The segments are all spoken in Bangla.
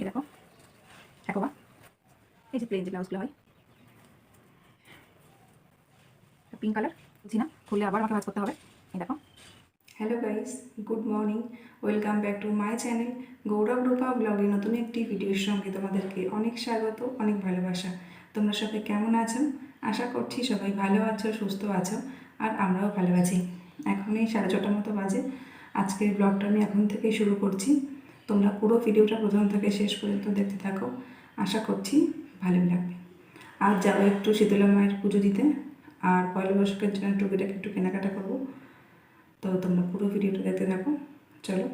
দেখো একবা এই যে প্লেন যে ব্লাউজগুলো হয় পিঙ্ক কালার, বুঝি না খুললে আবার আমাকে ভাঁজ করতে হবে। এই দেখো। Hello guys, good morning, welcome back to my channel Gaurav Rupa ব্লগে নতুন একটি ভিডিওর সঙ্গে তোমাদেরকে অনেক স্বাগত, অনেক ভালোবাসা। তোমরা সবাই কেমন আছো? আশা করছি সবাই ভালো আছো, সুস্থ আছো, আর আমরাও ভালো আছি। এখনই 6:30 মতো বাজে। আজকের ব্লগটা আমি এখন থেকেই শুরু করছি। তোমরা পুরো ভিডিওটা প্রথম থেকে শেষ পর্যন্ত দেখতে থাকো, আশা করছি ভালোই লাগবে। আজ যাবো একটু শীতলা মায়ের পুজো দিতে, আর পয়লা বৈশাখের জন্য টুকিটাকি একটু কেনাকাটা করবো। তো তোমরা পুরো ভিডিওটা দেখতে থাকো। চলো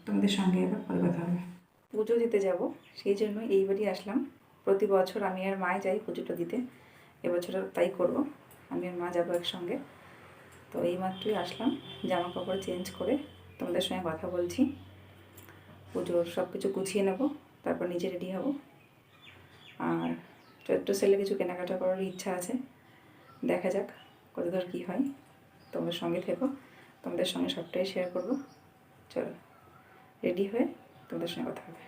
তোমাদের সঙ্গে আবার পরে কথা হবে। পুজো দিতে যাব, সেই জন্য এইবারই আসলাম। প্রতি বছর আমি আর মায় যাই পুজোটা দিতে, এবছর তাই করব। আমি আর মা যাবো একসঙ্গে। তো এইমাত্রই আসলাম, জামা কাপড় চেঞ্জ করে তোমাদের সঙ্গে কথা বলছি। পুজোর সব কিছু গুছিয়ে নেব, তারপর নিজে রেডি হব। আর ছোট্ট ছেলে কিছু কেনাকাটা করার ইচ্ছা আছে, দেখা যাক কতদূর কী হয়। তোমাদের সঙ্গে থেকো, তোমাদের সঙ্গে সবটাই শেয়ার করব। চলো রেডি হয়ে তোমাদের সঙ্গে কথা হবে।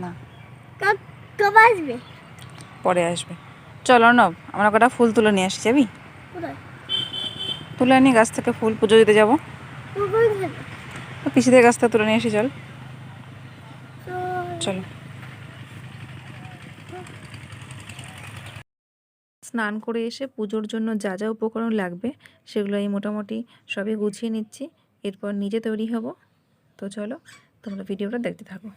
না, কবে আসবে? পরে আসবে। চলো নব, আমরা কটা ফুল তুলে নিয়ে আসি, যাবি? তুলে আনি গাছ থেকে ফুল, পুজো দিতে যাবো। পিসিদের গাছ থেকে তুলে নিয়ে আসি, চল। চলো। স্নান করে এসে পুজোর জন্য যা যা উপকরণ লাগবে সেগুলো আমি মোটামুটি সবই গুছিয়ে নিচ্ছি, এরপর নিজে তৈরি হব। তো চলো তোমরা ভিডিওটা দেখতে থাকো।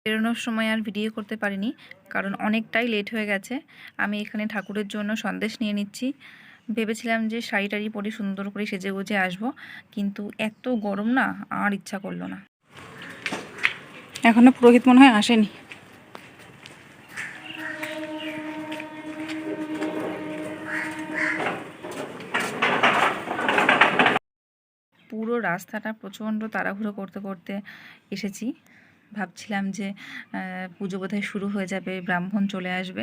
বেরোনোর সময় আর ভিডিও করতে পারিনি, কারণ অনেকটাই লেট হয়ে গেছে। আমি এখানে ঠাকুরের জন্য সন্দেশ নিয়ে নিচ্ছি। ভেবেছিলাম যে শাড়ি টাড়ি পরে সুন্দর করে সেজে গুজে আসবো, কিন্তু এত গরম না, আর ইচ্ছা করলো না। এখনো পুরোহিত মনে হয় আসেনি। পুরো রাস্তাটা প্রচণ্ড তাড়াহুড়ো করতে করতে এসেছি। ভাবছিলাম যে পুজো বোধহয় শুরু হয়ে যাবে, ব্রাহ্মণ চলে আসবে,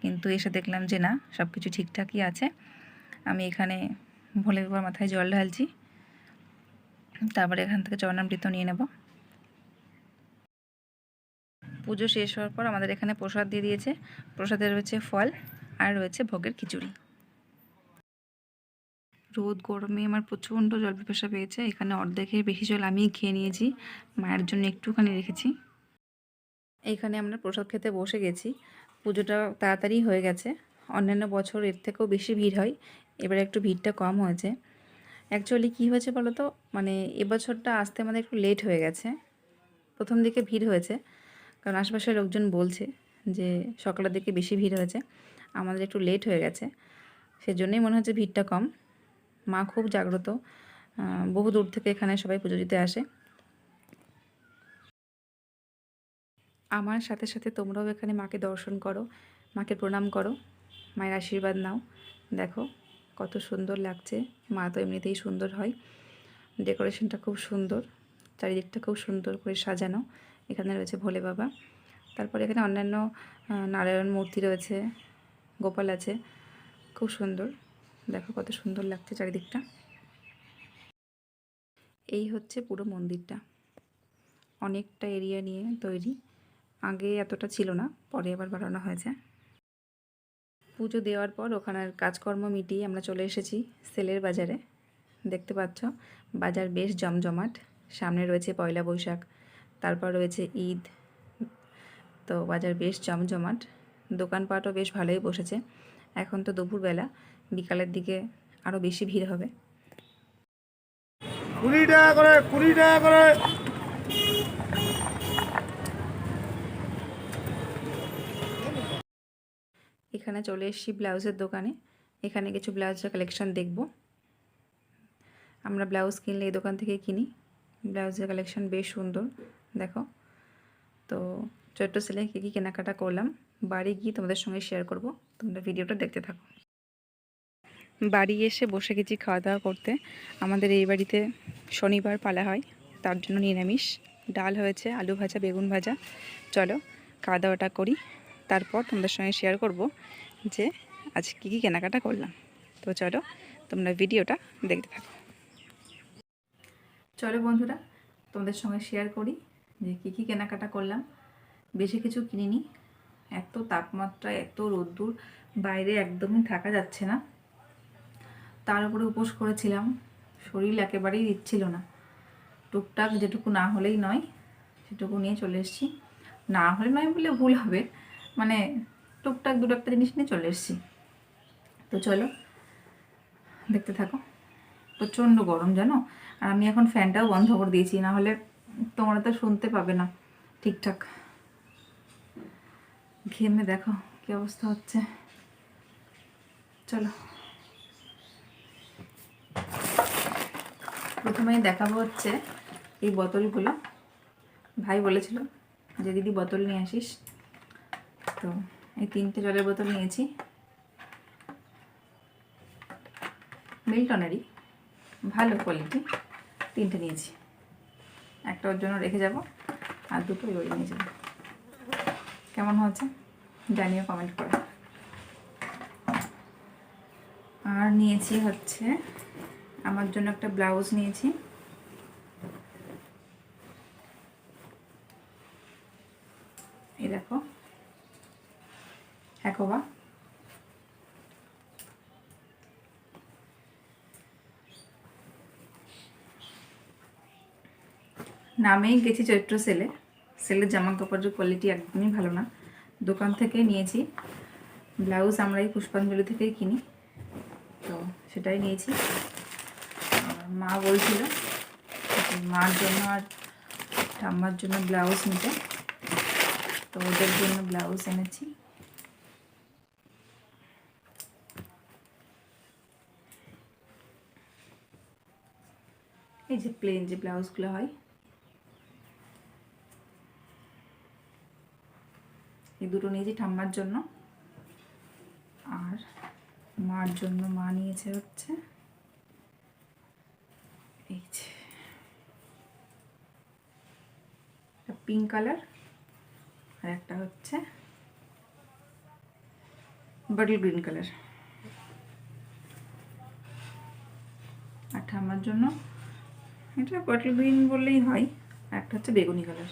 কিন্তু এসে দেখলাম যে না, সব কিছু ঠিকঠাকই আছে। আমি এখানে ভোলে বাবার মাথায় জল ঢালছি, তারপরে এখান থেকে চরণামৃত নিয়ে নেব। পুজো শেষ হওয়ার পর আমাদের এখানে প্রসাদ দিয়ে দিয়েছে। প্রসাদে রয়েছে ফল আর রয়েছে ভোগের খিচুড়ি। রোদ গরমে আমার প্রচণ্ড জল পিপাসা পেয়েছে। এখানে অর্ধেকের বেশি জল আমি খেয়ে নিয়েছি, মায়ের জন্য একটুখানি রেখেছি। এইখানে আমরা প্রসাদ খেতে বসে গেছি। পুজোটা তাড়াতাড়ি হয়ে গেছে, অন্যান্য বছর এর থেকেও বেশি ভিড় হয়, এবারে একটু ভিড়টা কম হয়েছে। অ্যাকচুয়ালি কী হয়েছে বলো তো, মানে এবছরটা আসতে আমাদের একটু লেট হয়ে গেছে। প্রথম দিকে ভিড় হয়েছে, কারণ আশেপাশের লোকজন বলছে যে সকালের দিকে বেশি ভিড় হয়েছে, আমাদের একটু লেট হয়ে গেছে, সেজন্যই মনে হচ্ছে ভিড়টা কম। মা খুব জাগ্রত, বহু দূর থেকে এখানে সবাই পুজো দিতে আসে। আমার সাথে সাথে তোমরাও এখানে মাকে দর্শন করো, মাকে প্রণাম করো, মায়ের আশীর্বাদ নাও। দেখো কত সুন্দর লাগছে, মা তো এমনিতেই সুন্দর হয়। ডেকোরেশনটা খুব সুন্দর, চারিদিকটা খুব সুন্দর করে সাজানো। এখানে রয়েছে ভোলে বাবা, তারপরে এখানে অন্যান্য নারায়ণ মূর্তি রয়েছে, গোপাল আছে, খুব সুন্দর। দেখো কত সুন্দর লাগছে চারিদিকটা। এই হচ্ছে পুরো মন্দিরটা, অনেকটা এরিয়া নিয়ে তৈরি। আগে এতটা ছিল না, পরে আবার বাড়ানো হয়েছে। পুজো দেওয়ার পর ওখানের কাজকর্ম মিটিয়ে আমরা চলে এসেছি সেলের বাজারে। দেখতে পাচ্ছ বাজার বেশ জমজমাট। সামনে রয়েছে পয়লা বৈশাখ, তারপর রয়েছে ঈদ, তো বাজার বেশ জমজমাট। দোকানপাটও বেশ ভালোই বসেছে। এখন তো দুপুরবেলা, বিকালের দিকে আরও বেশি ভিড় হবে। 20 টাকা করে, 20 টাকা করে। এখানে চলে এসেছি ব্লাউজের দোকানে। এখানে কিছু ব্লাউজের কালেকশন দেখব। আমরা ব্লাউজ কিনলে এই দোকান থেকে কিনি। ব্লাউজের কালেকশন বেশ সুন্দর, দেখো। তো ছোট্ট ছেলে কী কী কেনাকাটা করলাম বাড়ি গিয়ে তোমাদের সঙ্গে শেয়ার করব, তোমরা ভিডিওটা দেখতে থাকো। বাড়ি এসে বসে গেছি খাওয়া দাওয়া করতে। আমাদের এই বাড়িতে শনিবার পালা হয়, তার জন্য নিরামিষ। ডাল হয়েছে, আলু ভাজা, বেগুন ভাজা। চলো খাওয়া দাওয়াটা করি, তারপর তোমাদের সঙ্গে শেয়ার করব যে আজ কী কী কেনাকাটা করলাম। তো চলো তোমরা ভিডিওটা দেখতে থাকো। চলো বন্ধুরা, তোমাদের সঙ্গে শেয়ার করি যে কী কী কেনাকাটা করলাম। বেশি কিছু কিনিনি, এত তাপমাত্রা, এত রোদ্দুর, বাইরে একদমই থাকা যাচ্ছে না। তার উপরে উপোস করেছিলাম, শরীর একেবারেই দিচ্ছিল না। টুকটাক যেটুকু না হলেই নয় সেটুকু নিয়ে চলে এসেছি। না হলে নয় বলে ভুল হবে, মানে টুকটাক দুটো একটা জিনিস নিয়ে চলে এসেছি। তো চলো দেখতে থাকো। প্রচণ্ড গরম জানো, আর আমি এখন ফ্যানটাও বন্ধ করে দিয়েছি, না হলে তোমরা তো শুনতে পাবে না ঠিকঠাক। ঘেমে দেখো কি অবস্থা হচ্ছে। চলো প্রথমেই দেখাবো হচ্ছে এই বোতলগুলো। ভাই বলেছিল যে দিদি বোতল নিয়ে আসিস, তো এই 3টে জলের বোতল নিয়েছি, মিল্টনেরই, ভালো কোয়ালিটি। 3টে নিয়েছি, একটা ওর জন্য রেখে যাব আর দুটো ওই নিয়ে যাবো। কেমন হয়েছে জানিও কমেন্ট করে। আর নিয়েছি হচ্ছে আমার জন্য একটা ব্লাউজ নিয়েছি, এই দেখো একোবা। নামেই গেছি চৈত্র সেলে। সেলের জামা কাপড়ের কোয়ালিটি একদমই ভালো না, দোকান থেকে নিয়েছি। ব্লাউজ আমরা এই পুষ্পাঞ্জলি থেকেই কিনি, তো সেটাই নিয়েছি। আর মা বলছিল মার জন্য আর ঠাম্মার জন্য ব্লাউজ নিতে, তো ওদের জন্য ব্লাউজ এনেছি। এই যে প্লেন যে ব্লাউজগুলো হয়, এই দুটো নিয়েছি ঠাম্মার জন্য। আর মার জন্য মা নিয়েছে হচ্ছে এই যে একটা পিঙ্ক কালার, আর একটা হচ্ছে বটল গ্রিন কালার। আর ঠাম্মার জন্য এটা বটল গ্রিন বললেই হয়, আর একটা হচ্ছে বেগুনি কালার।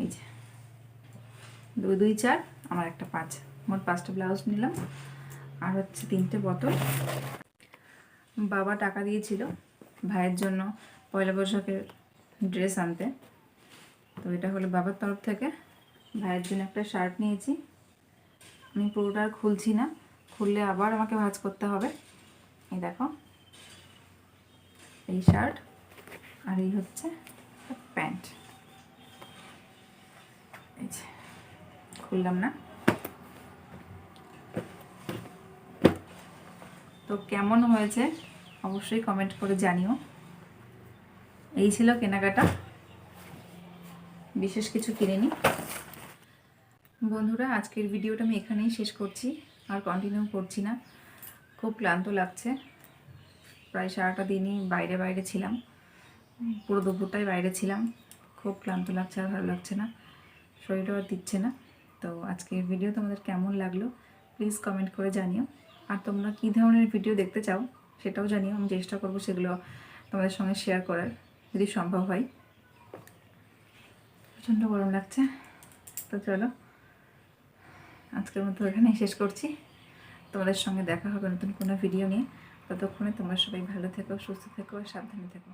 এই যে 2 2 4, আমার একটা 5, মোট 5টা ব্লাউজ নিলাম। আর হচ্ছে 3টে বোতল। বাবা টাকা দিয়েছিল ভাইয়ের জন্য পয়লা বৈশাখের ড্রেস আনতে, তো এটা হলো বাবার তরফ থেকে। ভাইয়ের জন্য একটা শার্ট নিয়েছি, আমি পুরোটা আর খুলছি না, খুললে আবার আমাকে ভাঁজ করতে হবে। এই দেখো এই শার্ট, আর এই হচ্ছে প্যান্ট। এই যে খুললাম না। তো কেমন হয়েছে অবশ্যই কমেন্ট করে জানিও। এই ছিল কেনাকাটা, বিশেষ কিছু কিনিনি। বন্ধুরা আজকের ভিডিওটা আমি এখানেই শেষ করছি, আর কন্টিনিউ করছি না। খুব ক্লান্ত লাগছে, প্রায় সারাটা দিনই বাইরে ছিলাম, পুরো দুপুরটাই বাইরে ছিলাম। খুব ক্লান্ত লাগছে, আর ভালো লাগছে না, শরীরও আর দিচ্ছে না। তো আজকের ভিডিও তোমাদের কেমন লাগলো প্লিজ কমেন্ট করে জানিও। আর তোমরা কী ধরনের ভিডিও দেখতে চাও সেটাও জানিও, আমি চেষ্টা করবো সেগুলো তোমাদের সঙ্গে শেয়ার করার, যদি সম্ভব হয়। প্রচণ্ড গরম লাগছে। তো চলো আজকের মতো এখানেই শেষ করছি। তোমাদের সঙ্গে দেখা হবে নতুন কোনো ভিডিও নিয়ে। ততক্ষণে তোমরা সবাই ভালো থেকো, সুস্থ থেকো আর সাবধানে থেকো।